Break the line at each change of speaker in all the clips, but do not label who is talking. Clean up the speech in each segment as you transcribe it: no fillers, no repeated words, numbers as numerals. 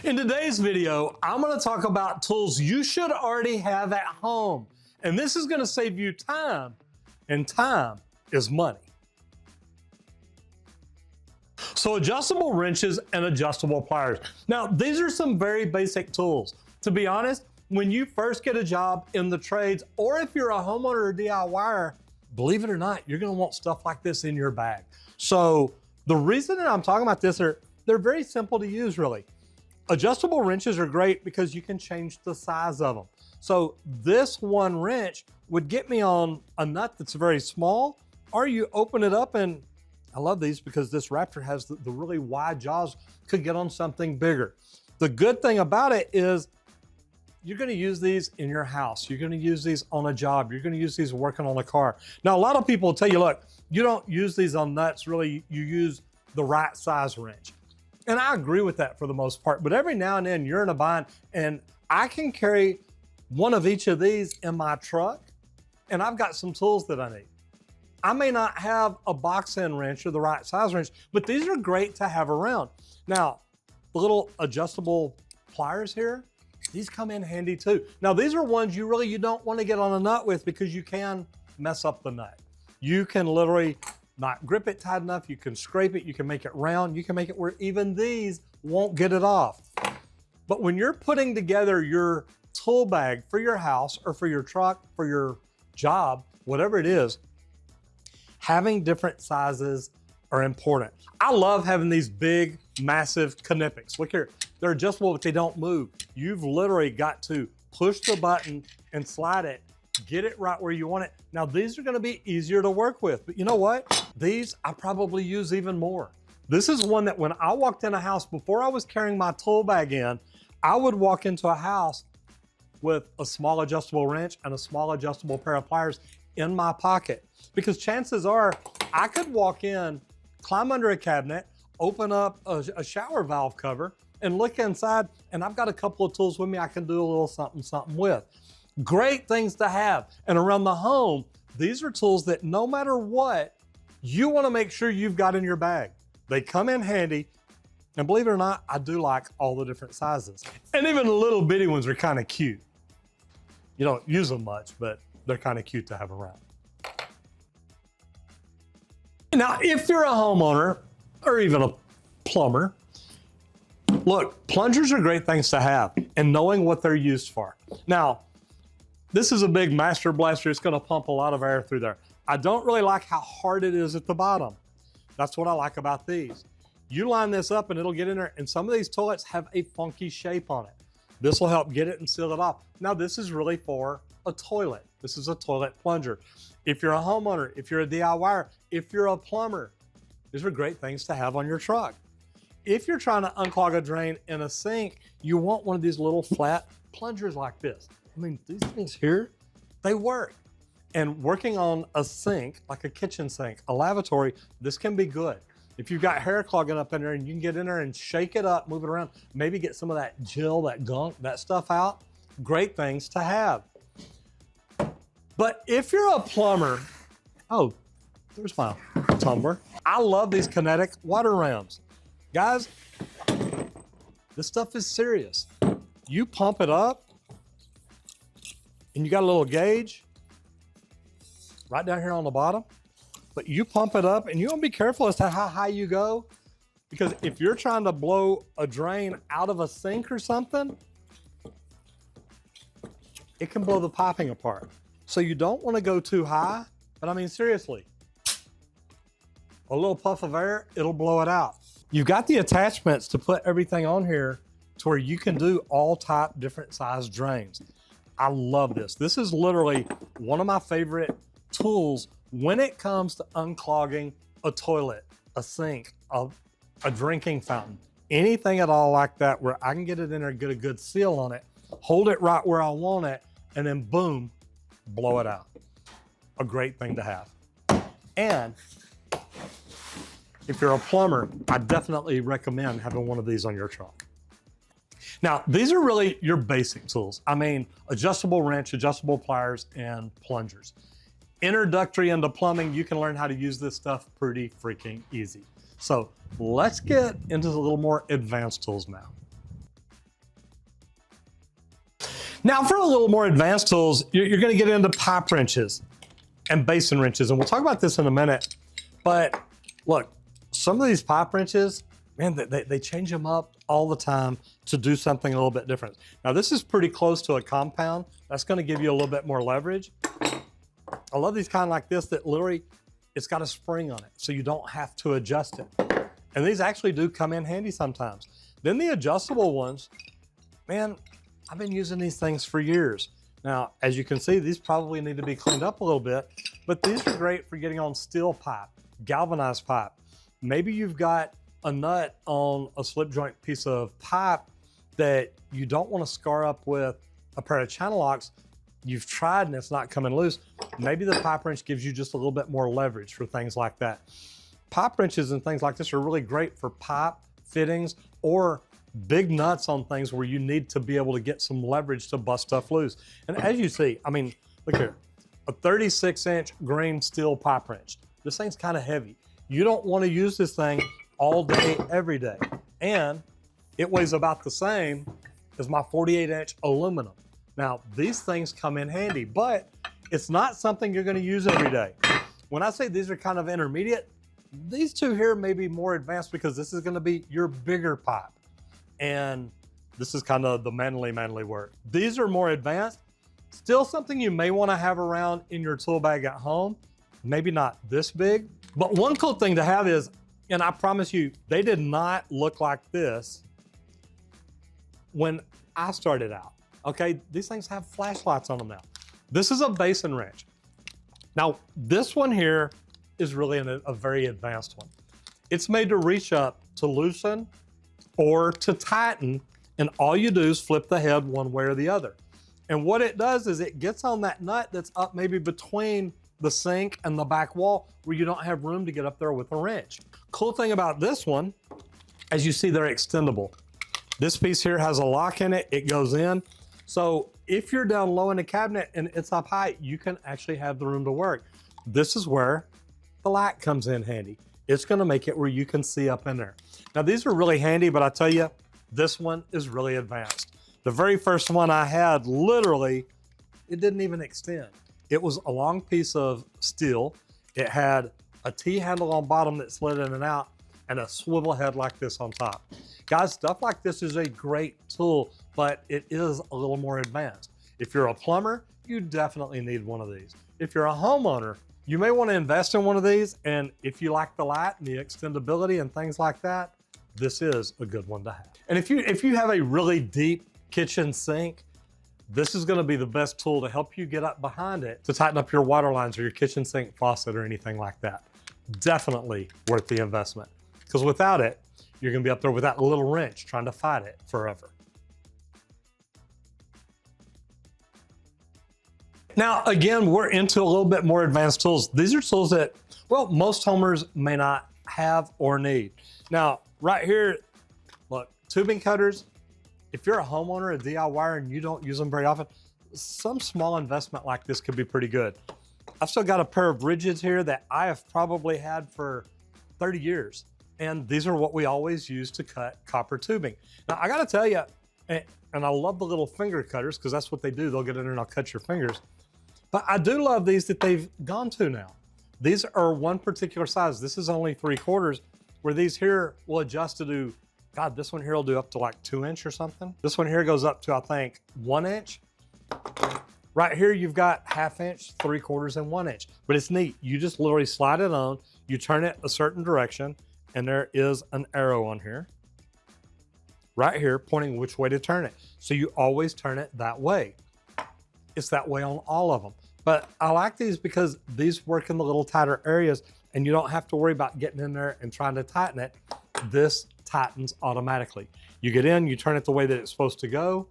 In today's video, I'm going to talk about tools you should already have at home. And this is going to save you time, and time is money. So adjustable wrenches and adjustable pliers. Now, these are some very basic tools. To be honest, when you first get a job in the trades, or if you're a homeowner or DIYer, believe it or not, you're going to want stuff like this in your bag. So the reason that I'm talking about this, they're very simple to use, really. Adjustable wrenches are great because you can change the size of them. So this one wrench would get me on a nut that's very small, or you open it up, and I love these because this Raptor has the really wide jaws, could get on something bigger. The good thing about it is you're going to use these in your house. You're going to use these on a job. You're going to use these working on a car. Now, a lot of people will tell you, look, you don't use these on nuts, really, you use the right size wrench. And I agree with that for the most part, but every now and then you're in a bind, and I can carry one of each of these in my truck, and I've got some tools that I need. I may not have a box end wrench or the right size wrench, but these are great to have around. Now, the little adjustable pliers here, these come in handy too. Now, these are ones you don't want to get on a nut with because you can mess up the nut. You can literally not grip it tight enough. You can scrape it. You can make it round. You can make it where even these won't get it off. But when you're putting together your tool bag for your house or for your truck, for your job, whatever it is, having different sizes are important. I love having these big, massive Kinetics. Look here, they're adjustable, but they don't move. You've literally got to push the button and slide it, get it right where you want it. Now, these are gonna be easier to work with, but you know what? These I probably use even more. This is one that when I walked in a house, before I was carrying my tool bag in, I would walk into a house with a small adjustable wrench and a small adjustable pair of pliers in my pocket. Because chances are I could walk in, climb under a cabinet, open up a shower valve cover and look inside, and I've got a couple of tools with me I can do a little something with. Great things to have. And around the home, these are tools that no matter what, you want to make sure you've got in your bag. They come in handy. And believe it or not, I do like all the different sizes. And even the little bitty ones are kind of cute. You don't use them much, but they're kind of cute to have around. Now, if you're a homeowner or even a plumber, look, plungers are great things to have and knowing what they're used for. Now, this is a big master blaster. It's gonna pump a lot of air through there. I don't really like how hard it is at the bottom. That's what I like about these. You line this up and it'll get in there, and some of these toilets have a funky shape on it. This will help get it and seal it off. Now, this is really for a toilet. This is a toilet plunger. If you're a homeowner, if you're a DIYer, if you're a plumber, these are great things to have on your truck. If you're trying to unclog a drain in a sink, you want one of these little flat plungers like this. I mean, these things here, they work. And working on a sink, like a kitchen sink, a lavatory, this can be good. If you've got hair clogging up in there and you can get in there and shake it up, move it around, maybe get some of that gel, that gunk, that stuff out, great things to have. But if you're a plumber, oh, there's my tumbler. I love these Kinetic water rams. Guys, this stuff is serious. You pump it up and you got a little gauge right down here on the bottom. But you pump it up and you want to be careful as to how high you go, because if you're trying to blow a drain out of a sink or something, it can blow the piping apart. So you don't want to go too high, but I mean, seriously, a little puff of air, it'll blow it out. You've got the attachments to put everything on here to where you can do all type different size drains. I love this. This is literally one of my favorite tools when it comes to unclogging a toilet, a sink, a drinking fountain, anything at all like that where I can get it in there, get a good seal on it, hold it right where I want it, and then boom, blow it out. A great thing to have. And if you're a plumber, I definitely recommend having one of these on your truck. Now, these are really your basic tools. I mean, adjustable wrench, adjustable pliers, and plungers. Introductory into plumbing, you can learn how to use this stuff pretty freaking easy. So let's get into a little more advanced tools now. Now for a little more advanced tools, you're gonna get into pipe wrenches and basin wrenches, and we'll talk about this in a minute. But look, some of these pipe wrenches, man, they change them up all the time to do something a little bit different. Now this is pretty close to a compound. That's gonna give you a little bit more leverage. I love these kind like this that literally, it's got a spring on it, so you don't have to adjust it. And these actually do come in handy sometimes. Then the adjustable ones, man, I've been using these things for years. Now, as you can see, these probably need to be cleaned up a little bit, but these are great for getting on steel pipe, galvanized pipe. Maybe you've got a nut on a slip joint piece of pipe that you don't want to scar up with a pair of channel locks. You've tried and it's not coming loose. Maybe the pipe wrench gives you just a little bit more leverage for things like that. Pipe wrenches and things like this are really great for pipe fittings or big nuts on things where you need to be able to get some leverage to bust stuff loose. And as you see, I mean, look here, a 36-inch green steel pipe wrench. This thing's kind of heavy. You don't want to use this thing all day, every day. And it weighs about the same as my 48-inch aluminum. Now, these things come in handy, but it's not something you're going to use every day. When I say these are kind of intermediate, these two here may be more advanced because this is going to be your bigger pipe. And this is kind of the manly work. These are more advanced. Still something you may want to have around in your tool bag at home. Maybe not this big, but one cool thing to have is, and I promise you, they did not look like this when I started out. Okay, these things have flashlights on them now. This is a basin wrench. Now, this one here is really a very advanced one. It's made to reach up to loosen or to tighten, and all you do is flip the head one way or the other. And what it does is it gets on that nut that's up maybe between the sink and the back wall where you don't have room to get up there with a wrench. Cool thing about this one, as you see, they're extendable. This piece here has a lock in it, it goes in. So if you're down low in the cabinet and it's up high, you can actually have the room to work. This is where the light comes in handy. It's gonna make it where you can see up in there. Now these are really handy, but I tell you, this one is really advanced. The very first one I had, literally, it didn't even extend. It was a long piece of steel. It had a T-handle on bottom that slid in and out and a swivel head like this on top. Guys, stuff like this is a great tool, but it is a little more advanced. If you're a plumber, you definitely need one of these. If you're a homeowner, you may want to invest in one of these, and if you like the light and the extendability and things like that, this is a good one to have. And if you have a really deep kitchen sink, this is going to be the best tool to help you get up behind it to tighten up your water lines or your kitchen sink faucet or anything like that. Definitely worth the investment, because without it, you're going to be up there with that little wrench trying to fight it forever. Now, again, we're into a little bit more advanced tools. These are tools that, well, most homers may not have or need. Now, right here, look, tubing cutters. If you're a homeowner, a DIYer, and you don't use them very often, some small investment like this could be pretty good. I've still got a pair of rigids here that I have probably had for 30 years. And these are what we always use to cut copper tubing. Now, I gotta tell you, and I love the little finger cutters because that's what they do. They'll get in there and they'll cut your fingers. But I do love these that they've gone to now. These are one particular size. This is only 3/4, where these here will adjust to do, God, this one here will do up to like 2 inch or something. This one here goes up to, I think, 1 inch. Right here, you've got 1/2 inch, 3/4, and 1 inch. But it's neat. You just literally slide it on, you turn it a certain direction, and there is an arrow on here, right here, pointing which way to turn it. So you always turn it that way. It's that way on all of them. But I like these because these work in the little tighter areas and you don't have to worry about getting in there and trying to tighten it. This tightens automatically. You get in, you turn it the way that it's supposed to go,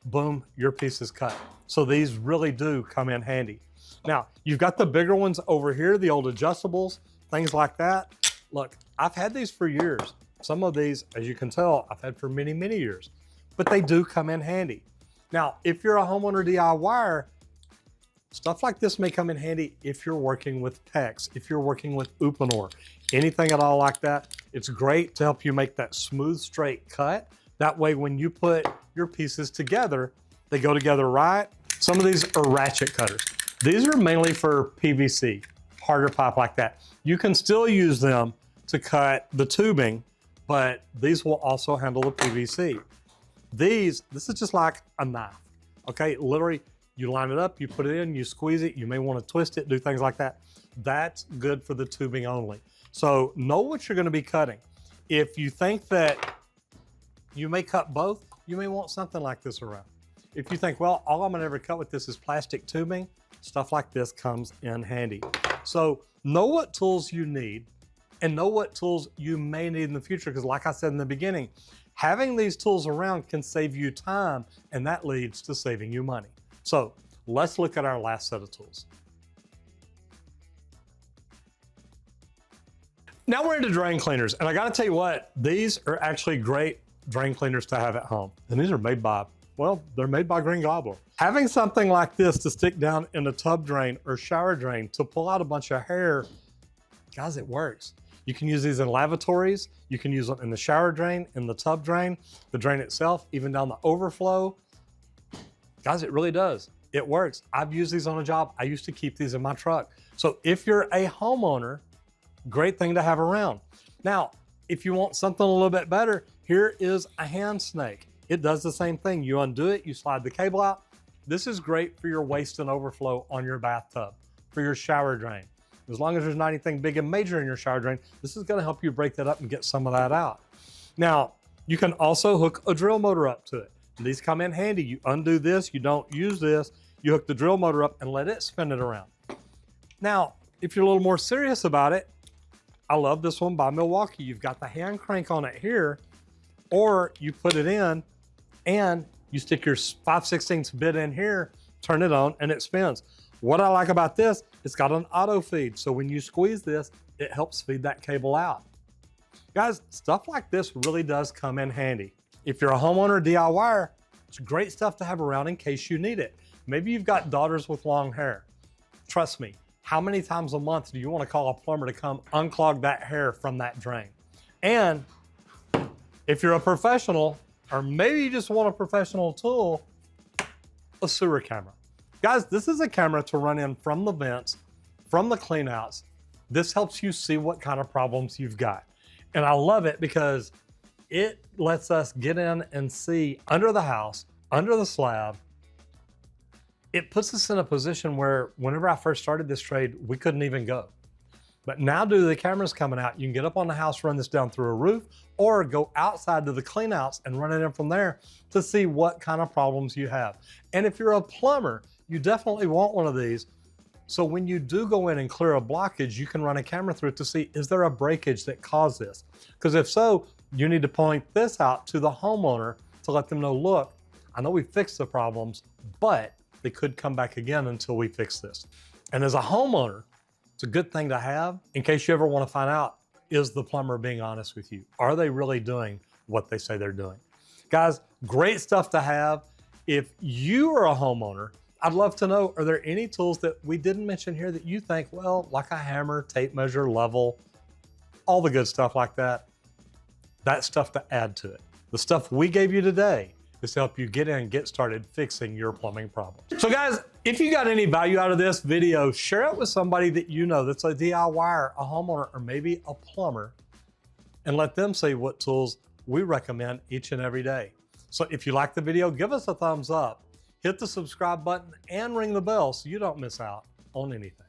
boom, your piece is cut. So these really do come in handy. Now, you've got the bigger ones over here, the old adjustables, things like that. Look, I've had these for years. Some of these, as you can tell, I've had for many, many years, but they do come in handy. Now, if you're a homeowner DIYer, stuff like this may come in handy if you're working with PEX, if you're working with Uponor, anything at all like that. It's great to help you make that smooth, straight cut. That way, when you put your pieces together, They go together right. Some of these are ratchet cutters. These are mainly for PVC, harder pipe like that. You can still use them to cut the tubing, but these will also handle the PVC. This is just like a knife, okay? Literally, you line it up, you put it in, you squeeze it, you may want to twist it, do things like that. That's good for the tubing only. So know what you're gonna be cutting. If you think that you may cut both, you may want something like this around. If you think, well, all I'm gonna ever cut with this is plastic tubing, stuff like this comes in handy. So know what tools you need and know what tools you may need in the future, because like I said in the beginning, having these tools around can save you time, and that leads to saving you money. So let's look at our last set of tools. Now we're into drain cleaners, and I gotta tell you what, these are actually great drain cleaners to have at home. And these are made by, well, they're made by Green Gobbler. Having something like this to stick down in a tub drain or shower drain to pull out a bunch of hair, guys, it works. You can use these in lavatories, you can use them in the shower drain, in the tub drain, the drain itself, even down the overflow. Guys, it really does. It works. I've used these on a job. I used to keep these in my truck. So if you're a homeowner, great thing to have around. Now, if you want something a little bit better, here is a hand snake. It does the same thing. You undo it, you slide the cable out. This is great for your waste and overflow on your bathtub, for your shower drain. As long as there's not anything big and major in your shower drain, this is gonna help you break that up and get some of that out. Now, you can also hook a drill motor up to it. And these come in handy. You undo this, you don't use this, you hook the drill motor up and let it spin it around. Now, if you're a little more serious about it, I love this one by Milwaukee. You've got the hand crank on it here, or you put it in and you stick your 5/16 bit in here, turn it on, and it spins. What I like about this, it's got an auto feed. So when you squeeze this, it helps feed that cable out. Guys, stuff like this really does come in handy. If you're a homeowner DIYer, it's great stuff to have around in case you need it. Maybe you've got daughters with long hair. Trust me, how many times a month do you want to call a plumber to come unclog that hair from that drain? And if you're a professional, or maybe you just want a professional tool, a sewer camera. Guys, this is a camera to run in from the vents, from the cleanouts. This helps you see what kind of problems you've got. And I love it because it lets us get in and see under the house, under the slab. It puts us in a position where whenever I first started this trade, we couldn't even go. But now due to the cameras coming out, you can get up on the house, run this down through a roof, or go outside to the cleanouts and run it in from there to see what kind of problems you have. And if you're a plumber, you definitely want one of these. So when you do go in and clear a blockage, you can run a camera through it to see, is there a breakage that caused this? Because if so, you need to point this out to the homeowner to let them know, look, I know we fixed the problems, but they could come back again until we fix this. And as a homeowner, it's a good thing to have in case you ever want to find out, is the plumber being honest with you? Are they really doing what they say they're doing? Guys, great stuff to have. If you are a homeowner, I'd love to know, are there any tools that we didn't mention here that you think, well, like a hammer, tape measure, level, all the good stuff like that, that's stuff to add to it. The stuff we gave you today is to help you get in and get started fixing your plumbing problems. So guys, if you got any value out of this video, share it with somebody that you know that's a DIYer, a homeowner, or maybe a plumber, and let them see what tools we recommend each and every day. So if you like the video, give us a thumbs up, hit the subscribe button, and ring the bell so you don't miss out on anything.